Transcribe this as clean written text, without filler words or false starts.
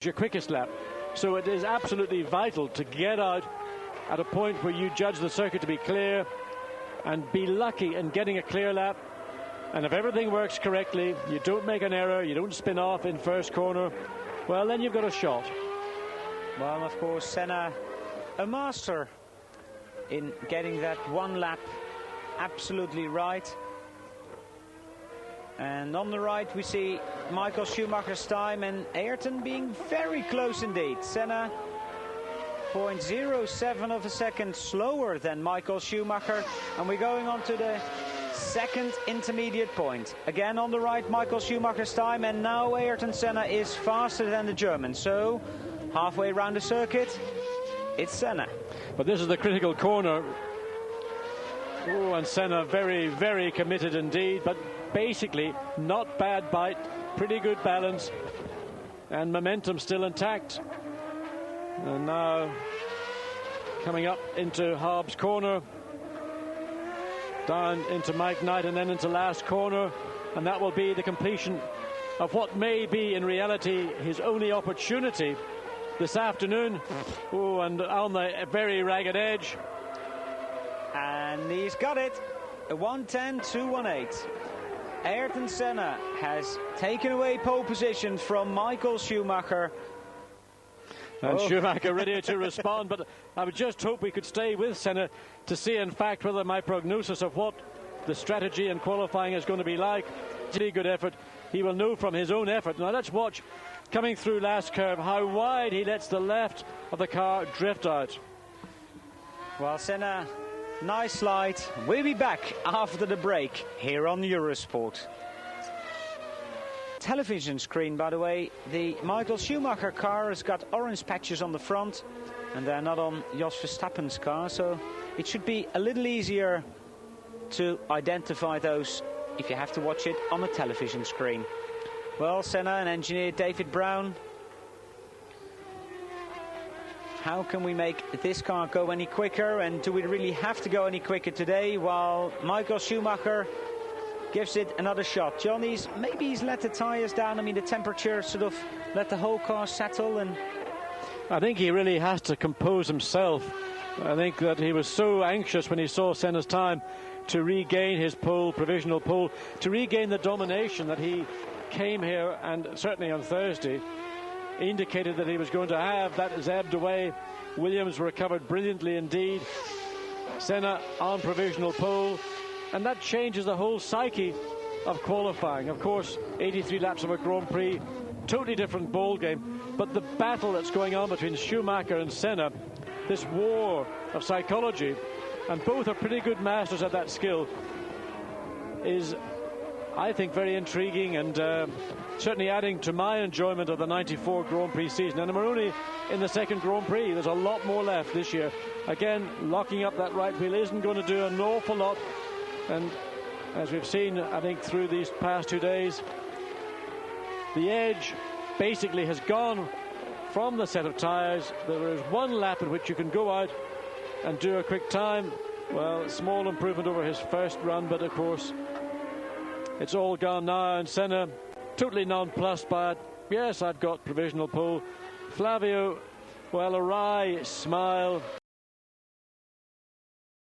your quickest lap. So it is absolutely vital to get out at a point where you judge the circuit to be clear and be lucky in getting a clear lap. And if everything works correctly, you don't make an error, you don't spin off in first corner, well, then you've got a shot. Well, of course, Senna, a master in getting that one lap absolutely right. And on the right we see Michael Schumacher's time and Ayrton being very close indeed. Senna 0.07 of a second slower than Michael Schumacher. And we're going on to the second intermediate point. Again on the right, Michael Schumacher's time, and now Ayrton Senna is faster than the German. So halfway around the circuit, it's Senna. But this is the critical corner. Oh, and Senna very, very committed indeed, but basically not bad bite, pretty good balance, and momentum still intact. And now coming up into Hobbs' corner, down into Mike Knight, and then into last corner, and that will be the completion of what may be in reality his only opportunity this afternoon. Oh, and on the very ragged edge. And he's got it. A 1:10.218. Ayrton Senna has taken away pole position from Michael Schumacher. And Schumacher ready to respond, but I would just hope we could stay with Senna to see, in fact, whether my prognosis of what the strategy and qualifying is going to be like. Really good effort. He will know from his own effort. Now let's watch, coming through last curve, how wide he lets the left of the car drift out. Well, Senna, nice slide. We'll be back after the break here on Eurosport. Television screen, by the way, the Michael Schumacher car has got orange patches on the front, and they're not on Jos Verstappen's car, so it should be a little easier to identify those if you have to watch it on a television screen. Well, Senna and engineer David Brown, how can we make this car go any quicker, and do we really have to go any quicker today while Michael Schumacher gives it another shot? Johnny's, maybe he's let the tyres down. I mean, the temperature sort of let the whole car settle, and I think he really has to compose himself. I think that he was so anxious when he saw Senna's time to regain his pole, provisional pole, to regain the domination that he came here, and certainly on Thursday indicated that he was going to have. That has ebbed away. Williams recovered brilliantly indeed. Senna on provisional pole, and that changes the whole psyche of qualifying. Of course, 83 laps of a Grand Prix, totally different ball game, but the battle that's going on between Schumacher and Senna, this war of psychology, and both are pretty good masters at that skill, is, I think, very intriguing, and certainly adding to my enjoyment of the 94 Grand Prix season. And we're only in the second Grand Prix. There's a lot more left this year. Again, locking up that right wheel isn't going to do an awful lot. And as we've seen, I think, through these past 2 days, the edge basically has gone from the set of tyres. There is one lap in which you can go out and do a quick time. Well, small improvement over his first run, but of course it's all gone now, and Senna totally nonplussed by it. Yes, I've got provisional pole. Flavio, well, a wry smile.